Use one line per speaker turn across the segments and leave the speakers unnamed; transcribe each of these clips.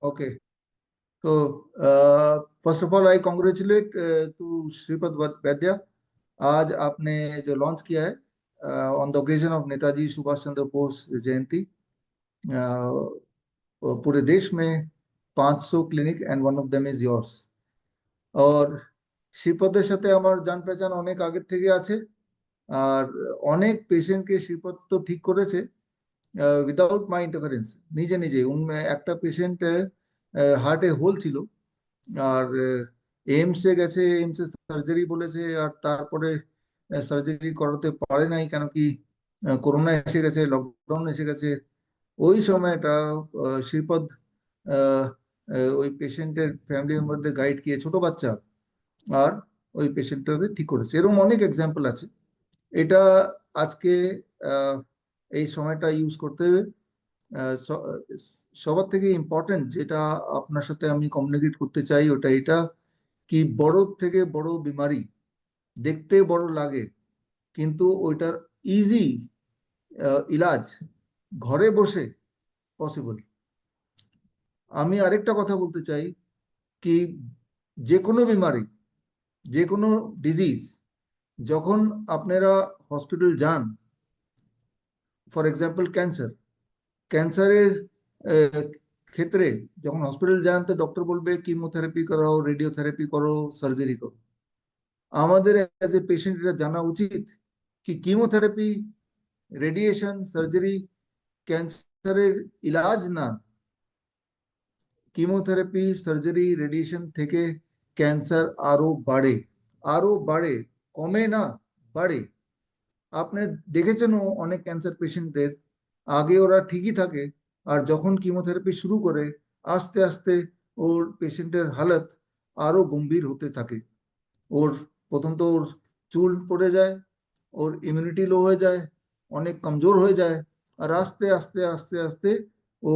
Okay. So, first of all, I congratulate to Shripad Vaidya. आज आपने जो launch किया है on the occasion of Netaji Subhas Chandra Bose Jayanti, पूरे देश में 500 clinic and one of them is yours. और শ্রীপদের সাথে আমার জান পেহচান অনেক আগের থেকে আছে। আর অনেক পেশেন্টকে শ্রীপদ তো ঠিক করেছে উইদাউট মাই ইন্টারফারেন্স, নিজে নিজে। একটা পেশেন্ট হার্টে হোল ছিল, আর এইমসে গেছে, এইমসে সার্জারি বলেছে, আর তারপরে সার্জারি করাতে পারে নাই, কেন কি করোনা এসে গেছে, লকডাউন এসে গেছে। ওই সময়টা শ্রীপদ আহ, ওই পেশেন্টের ফ্যামিলি মেম্বারদের গাইড কিয়ে, ছোট বাচ্চা, আর ওই পেশেন্টটাকে ঠিক করেছে। এরকম অনেক এক্সাম্পল আছে। এটা আজকে আহ, এই সময়টা ইউজ করতে হবে। সবার থেকে ইম্পর্টেন্ট যেটা আপনার সাথে আমি কমিউনিকেট করতে চাই ওটা এটা কি, বড় থেকে বড় বিমারি দেখতে বড় লাগে, কিন্তু ওইটার ইজি ইলাজ ঘরে বসে পসিবল। আমি আরেকটা কথা বলতে চাই কি, যে কোনো বিমারি, যে কোনো ডিজিজ, যখন আপনারা হসপিটাল যান, ফর এক্সাম্পল ক্যান্সার, ক্যান্সারের ক্ষেত্রে যখন হসপিটাল যান তো ডক্টর বলবে কিমোথেরাপি করাও, রেডিওথেরাপি করো, সার্জারি করো। আমাদের অ্যাজ এ পেশেন্ট এটা জানা উচিত কি কিমোথেরাপি, রেডিয়েশন, সার্জারি ক্যান্সারের ইলাজ না। কিমোথেরাপি, সার্জারি, রেডিয়েশন থেকে ক্যান্সার আরো বাড়ে, আরো বাড়ে, কমে না, বাড়ে। আপনি দেখেছেন অনেক ক্যান্সার পেশেন্টদের আগে ওরা ঠিকই থাকে, আর যখন কিমোথেরাপি শুরু করে আস্তে আস্তে ওর পেশেন্টের হালত আরো গম্ভীর হতে থাকে। ওর প্রথম তো ওর চুল পড়ে যায়, ওর ইমিউনিটি লো হয়ে যায়, অনেক কমজোর হয়ে যায়, আর আস্তে আস্তে আস্তে আস্তে ও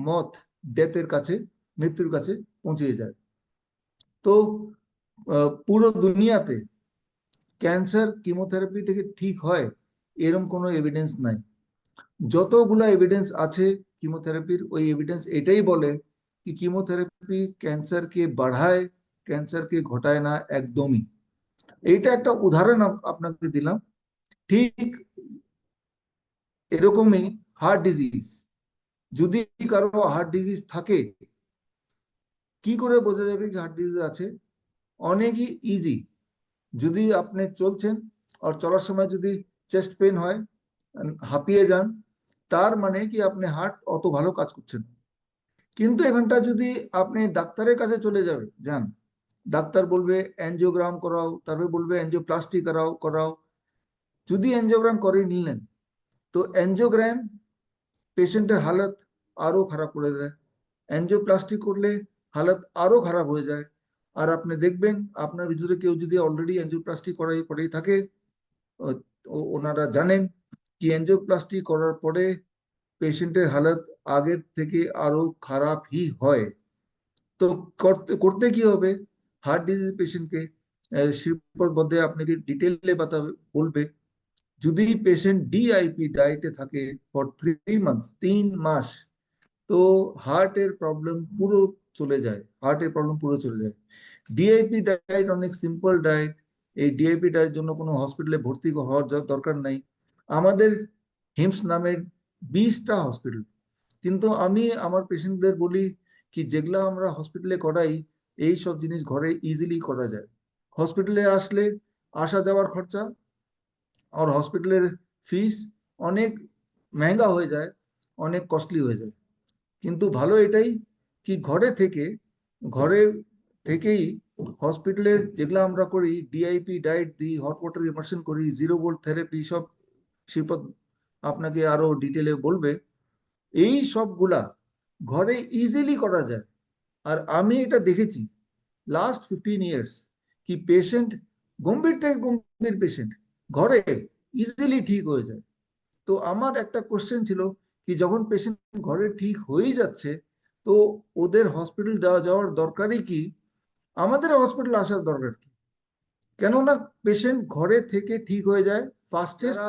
মত, ডেথের কাছে, মৃত্যুর কাছে পৌঁছে যায়। তো পুরো দুনিয়াতে ক্যান্সার কিমোথেরাপি থেকে ঠিক হয় এরকম কোনো এভিডেন্স নাই। যতগুলা এভিডেন্স আছে কিমোথেরাপির, ওই এভিডেন্স এটাই বলে কি কিমোথেরাপি ক্যান্সারকে বাড়ায়, ক্যান্সারকে ঘটায় না একদমই। এইটা একটা উদাহরণ আপনাকে দিলাম। ঠিক এরকমই হার্ট ডিজিজ, যদি কারো হার্ট ডিজিজ থাকে, কি করে বোঝা যাবে কি হার্ট ডিজিজ আছে? অনেকই ইজি। যদি আপনি চলছেন আর চলার সময় যদি চেস্ট পেন হয়, হাঁপিয়ে যান, তার মানে কি আপনি হার্ট অত ভালো কাজ করছেন। কিন্তু এখানটা যদি আপনি ডাক্তারের কাছে চলে যান, ডাক্তার বলবে অ্যাঞ্জিওগ্রাম করাও, তারপরে বলবে অ্যাঞ্জিওপ্লাস্টি করাও করাও। যদি অ্যাঞ্জিওগ্রাম করে নিলেন, তো অ্যাঞ্জিওগ্রাম পেশেন্টের হালত আরো খারাপ করে দেয়, অ্যাঞ্জিওপ্লাস্টি করলে হালত আরো খারাপ হয়ে যায়। আর আপনি দেখবেন আপনার ভিতরে কেউ যদি অলরেডি অ্যাঞ্জিওপ্লাস্টি করেই থাকে, ওনারা জানেন কি অ্যাঞ্জিওপ্লাস্টি করার পরে পেশেন্টের হালত আগের থেকে আরো খারাপই হয়। তো করতে করতে কি হবে, হার্ট ডিজিজ পেশেন্টকে শিল্পর মধ্যে আপনাকে ডিটেলে বলবে, যদি পেশেন্ট ডিআইপি ডায়েটে থাকে ফর 3 মান্থস, 3 মাস, তো হার্টের প্রবলেম পুরো চলে যায়, হার্টের প্রবলেম পুরো চলে যায়। ডিআইপি ডায়েট অনেক সিম্পল ডায়েট। এই ডিআইপি ডায়েট জন্য কোনো হসপিটালে ভর্তি হওয়ার দরকার নাই। আমাদের হিমস নামের 20টা হসপিটাল, কিন্তু আমি আমার পেশেন্টদের বলি কি যেগুলা আমরা হসপিটালে করাই, এই সব জিনিস ঘরে ইজিলি করা যায়। হসপিটালে আসলে আসা যাওয়ার খরচা আর হসপিটালের ফিস অনেক মেহঙ্গা হয়ে যায়, অনেক কস্টলি হয়ে যায়। কিন্তু ভালো এটাই কি ঘরে থেকেই হসপিটালে যেগুলো আমরা করি, ডিআইপি ডায়েট দিই, হট ওয়াটার ইমার্শন করি, জিরো ভোল্ট থেরাপি, সব শ্রীপদ আপনাকে আরো ডিটেলে বলবে। এই সবগুলা ঘরে ইজিলি করা যায়। আর আমি এটা দেখেছি লাস্ট 15 ইয়ার্স কি পেশেন্ট, গম্ভীর থেকে গম্ভীর পেশেন্ট ঘরে ইজিলি ঠিক হয়ে যায়। তো আমার একটা কোশ্চেন ছিল কি যখন পেশেন্ট ঘরে ঠিক হয়ে যাচ্ছে, তো ওদের হসপিটাল যাওয়ার দরকারই কি, আমাদের হসপিটাল আসার দরকার কি? কেননা পেশেন্ট ঘরে থেকে ঠিক হয়ে যায় ফাস্টেস্ট।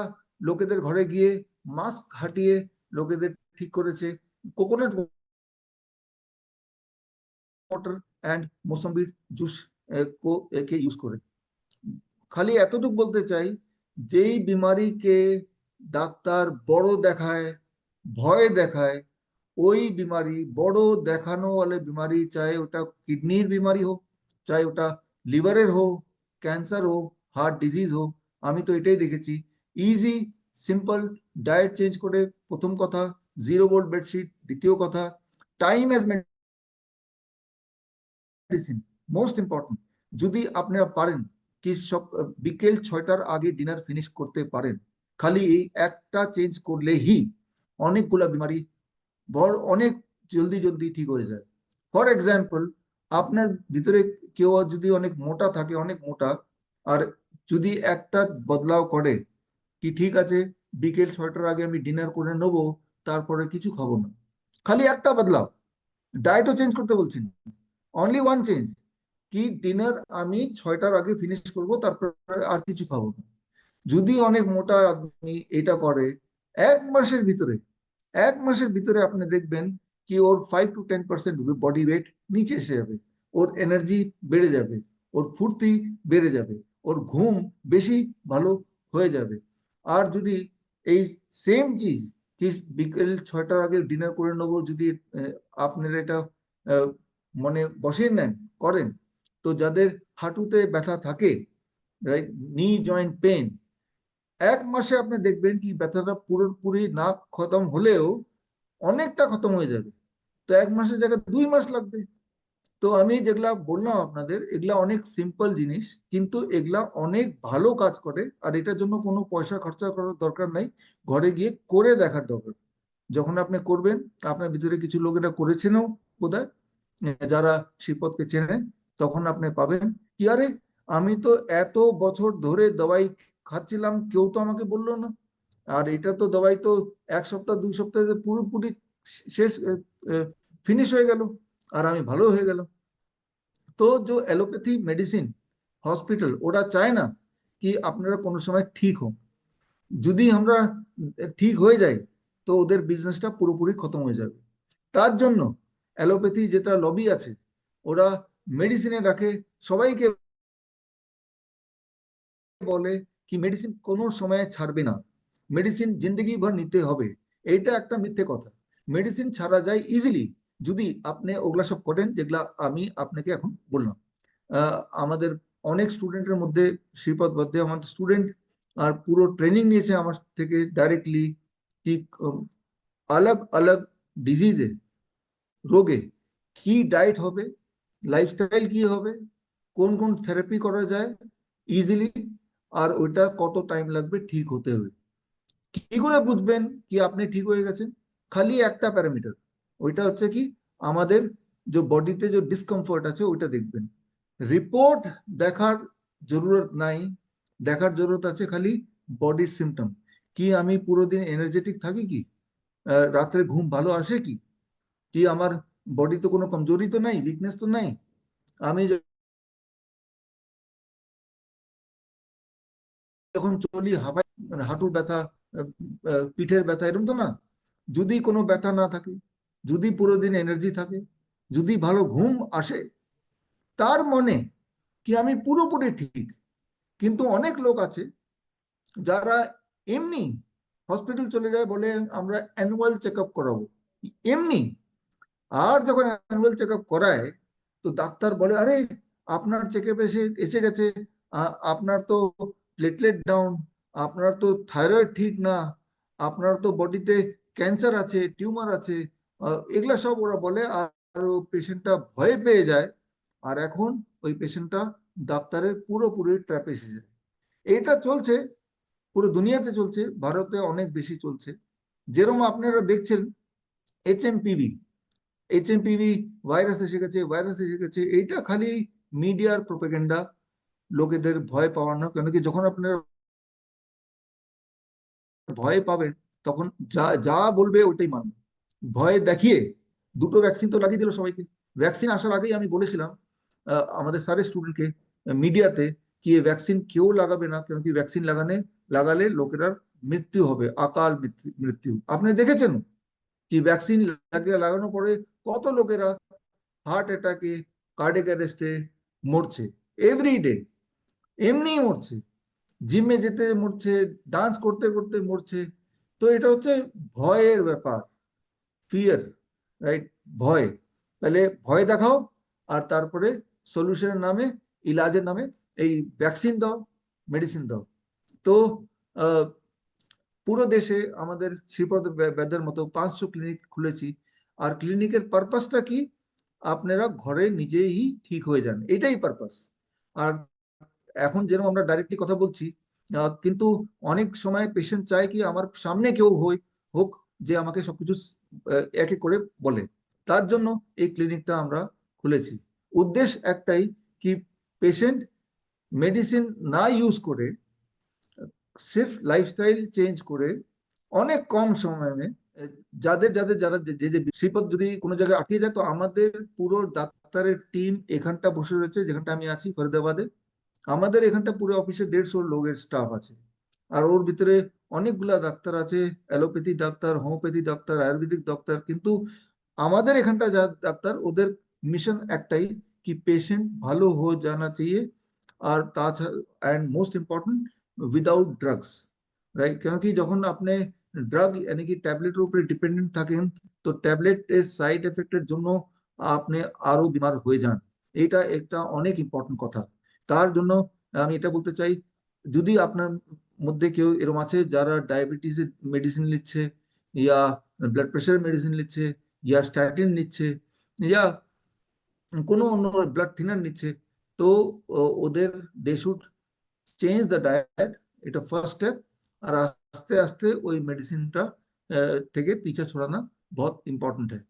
লোকেদের ঘরে গিয়ে মাস্ক হাটিয়ে লোকেদের ঠিক করেছে। কোকোনাট ওয়াটার অ্যান্ড মোসাম্বির জুস কে ইউজ করে। খালি এতটুকু বলতে চাই, যেই বিমারিকে ডাক্তার বড় দেখায়, ভয় দেখায়, ওই বিমারি, বড় দেখানো वाले বিমারি, চাहे ওটা কিডনির বিমারি হোক, চাहे ওটা লিভারের হোক, ক্যান্সার হোক, হার্ট ডিজিজ হোক, আমি তো এটাই দেখেছি। ইজি সিম্পল ডায়েট চেঞ্জ করে, প্রথম কথা, জিরো বোল্ট বেডশিট, দ্বিতীয় কথা time as medicine, most important. যদি আপনারা পারেন কি সব বিকেল 6টার আগে ডিনার ফিনিশ করতে পারেন, খালি এই একটা চেঞ্জ করলেই অনেকগুলা বিমারি অনেক জলদি জলদি ঠিক হয়ে যায়। ফর এক্সাম্পল, আপনার ভিতরে কেউ যদি অনেক মোটা থাকে, অনেক মোটা, আর যদি একটা বদলাও করে কি ঠিক আছে বিকেল 6টার আগে আমি ডিনার করে নেবো, তারপরে কিছু খাবো না, খালি একটা বদলাও, ডায়েটও চেঞ্জ করতে বলছেন, অনলি ওয়ান চেঞ্জ, কি ডিনার আমি 6টার আগে ফিনিশ করব, তারপর আর কিছু খাবো না। যদি অনেক মোটা আদমি এটা করে, এক মাসের ভিতরে, এক মাসের ভিতরে আপনি দেখবেন কি ওর 5 to 10% বডি ওয়েট নিচে এসে যাবে, ওর এনার্জি বেড়ে যাবে, ওর ফুর্তি বেড়ে যাবে, ওর ঘুম বেশি ভালো হয়ে যাবে। আর যদি এই সেম চিজ কি বিকেল 6টার আগে ডিনার করে নেবো, যদি আপনারা এটা মনে বসিয়ে নেন, করেন, তো যাদের হাঁটুতে ব্যথা থাকে, রাইট, নি জয়েন্ট পেন, এক মাসে আপনি দেখবেন কি ব্যথাটা পুরোপুরি না খতম হলেও অনেকটা খতম হয়ে যাবে। তো এক মাসের জায়গায় 2 মাস লাগবে। তো আমি যেগুলা বললাম আপনাদের, এগুলা অনেক সিম্পল জিনিস, কিন্তু এগুলা অনেক ভালো কাজ করে, আর এটার জন্য কোনো পয়সা খরচা করার দরকার নাই, ঘরে গিয়ে করে দেখার দরকার। যখন আপনি করবেন, আপনার ভিতরে কিছু লোক এটা করেছেনও বোধহয়, যারা শ্রীপদকে চেনেন, তখন আপনি পাবেন কি আরে আমি তো এত বছর ধরে দবাই খাচ্ছিলাম, কেউ তো আমাকে বললো না, আর এটা তো দবাই তো 1 সপ্তাহ 2 সপ্তাহে পুরোপুরি শেষ, ফিনিশ হয়ে গেল, আর আমি ভালো হয়ে গেল। তো যে অ্যালোপ্যাথি মেডিসিন হসপিটাল, ওরা চায় না কি আপনারা কোনো সময় ঠিক হন। যদি আমরা ঠিক হয়ে যাই, তো ওদের বিজনেসটা পুরোপুরি খতম হয়ে যাবে। তার জন্য অ্যালোপ্যাথি যেটা লবি আছে, ওরা মেডিসিনে রাখে, সবাইকে বলে কি মেডিসিন কোনো সময় ছাড়বে না, মেডিসিন জিন্দগি ভর নিতে হবে। এইটা একটা মিথ্যে কথা, মেডিসিন ছাড়া যায় ইজিলি যদি আপনি ওগুলা সব করেন যেগুলা আমি আপনাকে এখন বললাম। আমাদের অনেক স্টুডেন্টের মধ্যে শ্রীপদ বদ্দে আমাদের স্টুডেন্ট, আর পুরো ট্রেনিং নিয়েছে আমার থেকে ডাইরেক্টলি, কি আলাগ আলাগ ডিজিজে, রোগে কি ডায়েট হবে, লাইফস্টাইল কি হবে, কোন কোন থেরাপি করা যায় ইজিলি, আর ওইটা কত টাইম লাগবে ঠিক হতে হবে। কি করে বুঝবেন কি আপনি ঠিক হয়ে গেছেন? খালি একটা প্যারামিটার, ওইটা হচ্ছে কি আমাদের যে বডিতে যে ডিসকমফোর্ট আছে ওইটা দেখবেন। রিপোর্ট দেখার জরুরত নাই, দেখার জরুরত আছে খালি বডির সিমটম, কি আমি পুরো দিন এনার্জেটিক থাকি, কি রাত্রে ঘুম ভালো আসে, কি কি আমার বডিতে কোনো কমজোরি তো নাই, উইকনেস তো নাই, আমি যখন চলি হাঁপাই, মানে হাঁটুর ব্যথা, পিঠের ব্যথা, এরকম তো না। যদি কোনো ব্যথা না থাকে, যদি পুরো দিন এনার্জি থাকে, যদি ভালো ঘুম আসে, তার মনে কি আমি পুরোপুরি ঠিক। কিন্তু অনেক লোক আছে যারা এমনি হসপিটাল চলে যায়, বলে আমরা অ্যানুয়াল চেক আপ করাবো, এমনি। আর যখন অ্যানুয়াল চেক আপ করায়, তো ডাক্তার বলে আরে আপনার চেক আপ এসে এসে গেছে, আপনার তো প্লেটলেট ডাউন, আপনার তো থাইরয়েড ঠিক না, আপনার তো বডিতে ক্যান্সার আছে, টিউমার আছে, এগুলা সব ওরা বলে, আর পেশেন্টটা ভয় পেয়ে যায়, আর এখন ওই পেশেন্টটা ডাক্তারের পুরোপুরি ট্র্যাপে এসে যায়। এটা চলছে, পুরো দুনিয়াতে চলছে, ভারতে অনেক বেশি চলছে। যেরকম আপনারা দেখছেন HMPV, HMPV ভাইরাস এসে গেছে, ভাইরাস এসে গেছে, এইটা খালি মিডিয়ার প্রোপাগান্ডা, লোকেদের ভয় পাওয়ানো। কেন কি যখন আপনারা ভয় পাবেন, তখন যা যা বলবে ওইটাই মানবে, ভয় দেখিয়ে। দুটো ভ্যাকসিন তো লাগিয়ে দিল সবাইকে। ভ্যাকসিন আসার আগেই আমি বলেছিলাম আমাদের স্যারের স্টুডেন্টকে মিডিয়াতে, কি ভ্যাকসিন কেউ লাগাবে না, কেন কি ভ্যাকসিন লাগালে লোকেরা মৃত্যু হবে, আকাল মৃত্যু। আপনি দেখেছেন কি ভ্যাকসিন লাগানোর পরে কত লোকেরা হার্ট অ্যাটাকে, কার্ডিয়াক অ্যারেস্টে মরছে এভরিডে, এমনিই মরছে, জিমে যেতে মরছে, ডান্স করতে করতে মরছে। তো এটা হচ্ছে ভয়ের ব্যাপার, ফিয়ার, রাইট? ভয়। তাহলে ভয় দেখাও, আর তারপরে সলিউশনের নামে, ইলাজের নামে এই ভ্যাকসিন দাও, মেডিসিন দাও। তো আহ, পুরো দেশে আমাদের শ্রীপদ বেদের মতো 500 ক্লিনিক খুলেছি। আর ক্লিনিকের পারপাসটা কি? আপনারা ঘরে নিজেই ঠিক হয়ে যান, এটাই পারপাস। আর এখন যেরকম আমরা ডাইরেক্টলি কথা বলছি, কিন্তু অনেক সময় পেশেন্ট চায় কি আমার সামনে কেউ হোক, যে আমাকে সবকিছু এক এক করে বলে। তার জন্য এই ক্লিনিকটা আমরা খুলেছি। উদ্দেশ্য একটাই, কি পেশেন্ট মেডিসিন না ইউজ করে, সির্ফ লাইফস্টাইল চেঞ্জ করে অনেক কম সময়ে, যাদের যাদের যারা যে যে শ্রীপদ যদি কোনো জায়গায় আটকে যায়, তো আমাদের পুরো ডাক্তারের টিম এখানটা বসে রয়েছে, যেখানটা আমি আছি ফরিদাবাদে। আমাদের এখানটা পুরো অফিসে 150 লোকের স্টাফ আছে। আর ওর ভিতরে অনেকগুলা ডাক্তার আছে, allopathy doctor, homeopathy doctor, Ayurvedic doctor. কিন্তু আমাদের এখানটা যা ডাক্তার, ওদের মিশন একটাই, কি পেশেন্ট ভালো হয়ে জানা চাইয়ে। আর তাছাড়া and most important, without drugs, right? কেন কি যখন আপনি ড্রাগ यानी কি ট্যাবলেটের উপরে ডিপেন্ডেন্ট থাকেন, তো ট্যাবলেটের সাইড এফেক্টের জন্য আপনি আরো বিমার হয়ে যান। এটা একটা অনেক ইম্পর্টেন্ট কথা। তার জন্য আমি এটা বলতে চাই, যদি আপনার মধ্যে কেউ এরকম আছে যারা ডায়াবেটিসের মেডিসিন নিচ্ছে, ইয়া ব্লাড প্রেশার মেডিসিন নিচ্ছে, ইয়া স্ট্যাটিন নিচ্ছে, ইয়া কোনো অন্য ব্লাড থিনার নিচ্ছে, তো ওদের they should change the diet. এটা ফার্স্ট স্টেপ। আর আস্তে আস্তে ওই মেডিসিনটা থেকে পিছা ছড়ানো বহুত ইম্পর্টেন্ট হয়।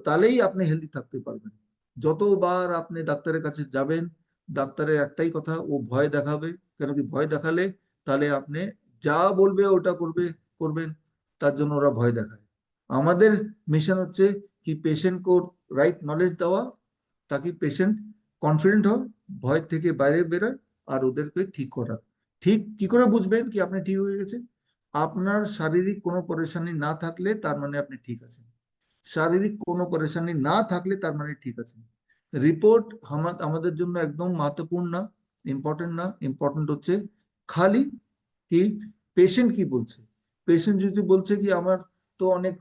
তাহলেই আপনি হেলদি থাকতে পারবেন। যতবার আপনি ডাক্তারের কাছে যাবেন, ডাক্তারের একটাই কথা, ও ভয় দেখাবে। কেন কি ভয় দেখালে তাহলে আপনি যা বলবে ওটা করবেন। তার জন্য ওরা ভয় দেখায়। আমাদের মিশন হচ্ছে কি পেশেন্ট কো রাইট নলেজ দেওয়া, তাকে পেশেন্ট কনফিডেন্ট হয়, ভয় থেকে বাইরে বেরোয়, আর ওদেরকে ঠিক করা। ঠিক কি করে বুঝবেন কি আপনি ঠিক হয়ে গেছে? আপনার শারীরিক কোনো পরেশানি না থাকলে তার মানে আপনি ঠিক আছেন। শারীরিক কোনো পরেশানি না থাকলে তার মানে ঠিক আছে। রিপোর্ট আমাদের জন্য একদম মাত্রপূর্ণ না, ইম্পর্টেন্ট না। ইম্পর্টেন্ট হচ্ছে খালি কি পেশেন্ট কি বলছে। পেশেন্ট যদি বলছে কি আমার তো অনেক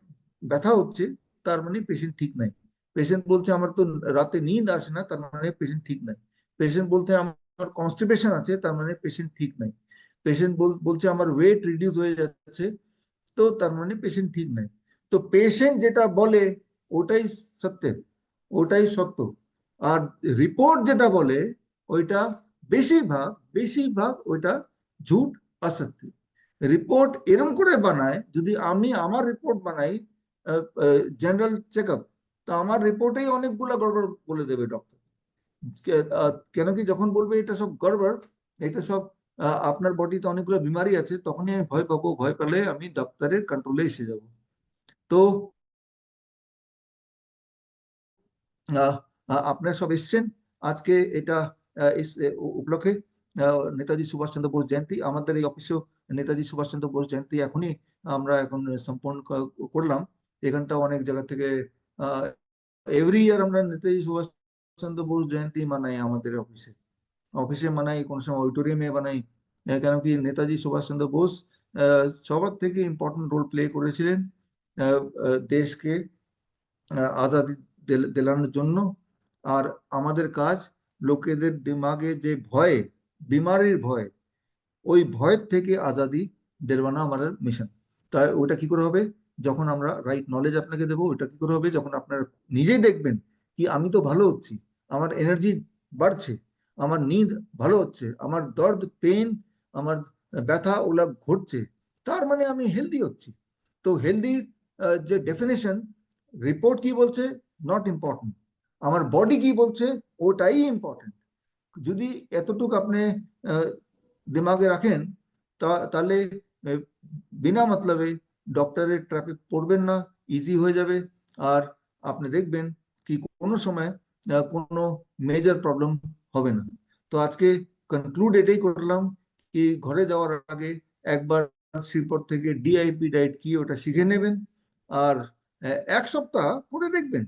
ব্যথা হচ্ছে, তার মানে পেশেন্ট ঠিক নাই। পেশেন্ট বলছে আমার তো রাতে নিদ আসে না, তার মানে পেশেন্ট ঠিক নাই। পেশেন্ট বলতে আমার কনস্টিপেশন আছে, তার মানে পেশেন্ট ঠিক নাই। পেশেন্ট বলছে আমার ওয়েট রিডিউস হয়ে যাচ্ছে, তো তার মানে পেশেন্ট ঠিক নাই। তো পেশেন্ট যেটা বলে ওটাই সত্য, ওটাই সত্য। আর রিপোর্ট যেটা বলে ওইটা বেশিরভাগ বেশিরভাগ ওইটা ঝুট, অসত্য। রিপোর্ট এরম করে বানায়, যদি আমি আমার রিপোর্ট বানাই জেনারেল চেক আপ, তো আমার রিপোর্টেই অনেকগুলা গড়বড় বলে দেবে ডক্টর। কেন কি যখন বলবে এটা সব গড়বড়, এটা সব আপনার বডিতে অনেকগুলো বিমারি আছে, তখনই আমি ভয় পাবো। ভয় পেলে আমি ডাক্তারের কন্ট্রোলে এসে যাব। তো আপনারা সব এসছেন আজকে এটা উপলক্ষে। নেতাজি সুভাষচন্দ্র বোস জয়ন্তী, আমাদের এই অফিসেও নেতাজি সুভাষচন্দ্র বোস জয়ন্তী এখনই আমরা এখন সম্পন্ন করলাম। এখানটা অনেক জায়গা থেকে এভরি ইয়ার আমরা নেতাজি সুভাষচন্দ্র বোস জয়ন্তী মানাই আমাদের অফিসে। অফিসে মানাই, কোনো সময় অডিটোরিয়ামে বানাই। কেন কি নেতাজি সুভাষচন্দ্র বোস সবার থেকে ইম্পর্টেন্ট রোল প্লে করেছিলেন দেশকে আজাদি দিলানোর জন্য। আর আমাদের কাজ লোকেদের দিমাগে যে ভয়, বিমারির ভয়, ওই ভয়ের থেকে আজাদি দিলওয়ানা আমাদের মিশন। তাই ওটা কি করে হবে? যখন আমরা রাইট নলেজ আপনাকে দেবো। ওটা কি করে হবে? যখন আপনারা নিজেই দেখবেন কি আমি তো ভালো হচ্ছি, আমার এনার্জি বাড়ছে, আমার নিদ ভালো হচ্ছে, আমার দর্দ পেন, আমার ব্যথা ওগুলা ঘটছে, তার মানে আমি হেলদি হচ্ছি। তো হেলদি যে ডেফিনেশন, রিপোর্ট কি বলছে নট ইম্পর্টেন্ট, আমার বডি কি বলছে ওটাই ইম্পর্টেন্ট। যদি এতটুকু আপনি দিমাগে রাখেন, তাহলে বিনা মতলবে ডক্টরের ট্র্যাপে পড়বেন না, ইজি হয়ে যাবে। আর আপনি দেখবেন কি কোনো সময় কোনো মেজর প্রবলেম হবে না। তো আজকে কনক্লুড এটাই করলাম, কি ঘরে যাওয়ার আগে একবার শ্রীপদ থেকে ডিআইপি ডায়েট কি ওটা শিখে নেবেন। আর 1 সপ্তাহ করে দেখবেন,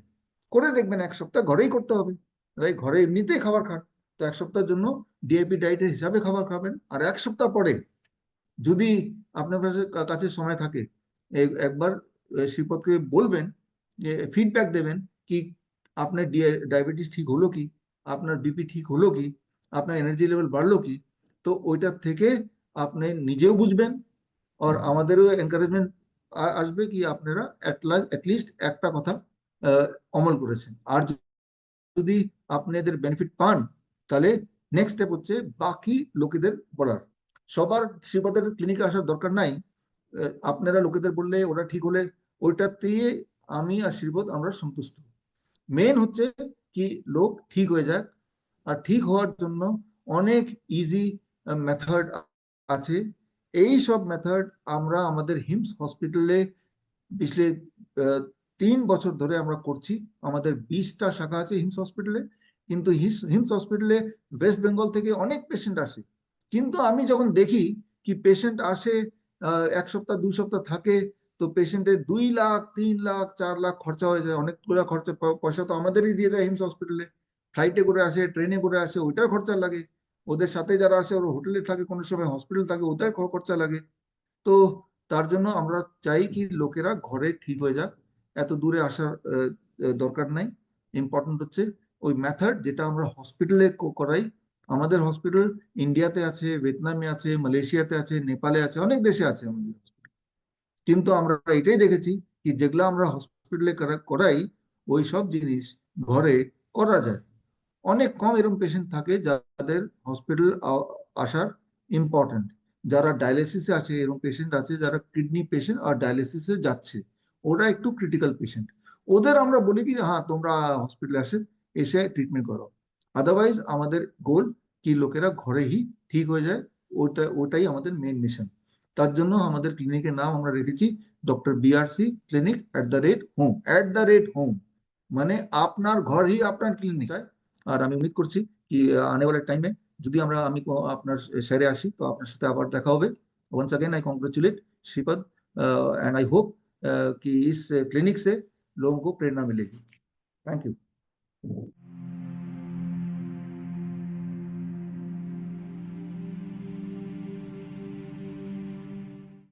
করে দেখবেন, 1 সপ্তাহ ঘরেই করতে হবে, রাইট? ঘরে এমনিতেই খাবার খান, তো 1 সপ্তাহের জন্য ডিএপি ডায়েটের হিসাবে খাবার খাবেন। আর 1 সপ্তাহ পরে যদি আপনার কাছে সময় থাকে, একবার শ্রীপদকে বলবেন, যে ফিডব্যাক দেবেন কি আপনার ডায়াবেটিস ঠিক হলো কি, আপনার বিপি ঠিক হলো কি, আপনার এনার্জি লেভেল বাড়লো কি। তো ওইটার থেকে আপনি নিজেও বুঝবেন, আর আমাদেরও এনকারেজমেন্ট আসবে কি আপনারা অ্যাটলিস্ট একটা কথা অমল করেছেন। আর যদি আপনি এদের বেনিফিট পান, তাহলে নেক্সট স্টেপ হচ্ছে বাকি লোকেদের বলার। সবার শ্রীপদের ক্লিনিকে আসার দরকার নাই। আপনারা লোকেদের বললে, ওরা ঠিক হলে, ওইটাতেই আমি আর শ্রীপদ আমরা সন্তুষ্ট। মেন হচ্ছে কি লোক ঠিক হয়ে যায়। আর ঠিক হওয়ার জন্য অনেক ইজি মেথড আছে। এই সব মেথড আমরা আমাদের হিমস হসপিটালে পিছলে 3 বছর ধরে আমরা করছি। আমাদের 20টা শাখা আছে হিমস হসপিটালে। কিন্তু হিমস হসপিটালে ওয়েস্ট বেঙ্গল থেকে অনেক পেশেন্ট আসে, কিন্তু আমি যখন দেখি কি পেশেন্ট আসে 1 সপ্তাহ 2 সপ্তাহ থাকে, তো পেশেন্টের 2 লাখ 3 লাখ 4 লাখ খরচা হয়ে যায়। অনেকগুলো খরচা পয়সা তো আমাদেরই দিয়ে দেয় হিমস হসপিটালে। ফ্লাইটে করে আসে, ট্রেনে করে আসে, ওইটার খরচা লাগে। ওদের সাথে যারা আসে ওরা হোটেলে থাকে, কোনো সময় হসপিটাল থাকে, ওদের খরচা লাগে। তো তার জন্য আমরা চাই কি লোকেরা ঘরে ঠিক হয়ে যাক, এত দূরে আসার দরকার নাই। ইম্পর্টেন্ট হচ্ছে ওই মেথড যেটা আমরা হসপিটালে করাই। আমাদের হসপিটাল ইন্ডিয়াতে আছে, ভিয়েতনামে আছে, মালয়েশিয়াতে আছে, নেপালে আছে, অনেক দেশে আছে আমাদের hospital। কিন্তু আমরা এটাই দেখেছি কি যেগুলো আমরা হসপিটালে করাই, ওই সব জিনিস ঘরে করা যায়। অনেক কম এরকম পেশেন্ট থাকে যাদের হসপিটাল আসার ইম্পর্টেন্ট। যারা ডায়ালিসিসে আছে, এরকম পেশেন্ট আছে যারা কিডনি পেশেন্ট আর ডায়ালিসিসে যাচ্ছে, ওরা একটু ক্রিটিক্যাল পেশেন্ট। ওদের আমরা বলি কি হ্যাঁ তোমরা হসপিটালে এসে ট্রিটমেন্ট করো। আদারওয়াইজ আমাদের গোল কি লোকেরা ঘরেই ঠিক হয়ে যায়। ওটাই আমাদের মেন মিশন। তার জন্য আমাদের ক্লিনিকের নাম আমরা রেখেছি doctor BRC clinic @home. @Home মানে আপনার ঘর ही আপনার ক্লিনিক। আর আমি উম্মিদ করছি कि आने वाले टाइम में যদি আমি আপনার শহরে আসি তো আপনার সাথে আবার দেখা হবে। Once again I congratulate Shripad and I hope कि इस क्लिनिक से लोगों को प्रेरणा मिलेगी। Thank you.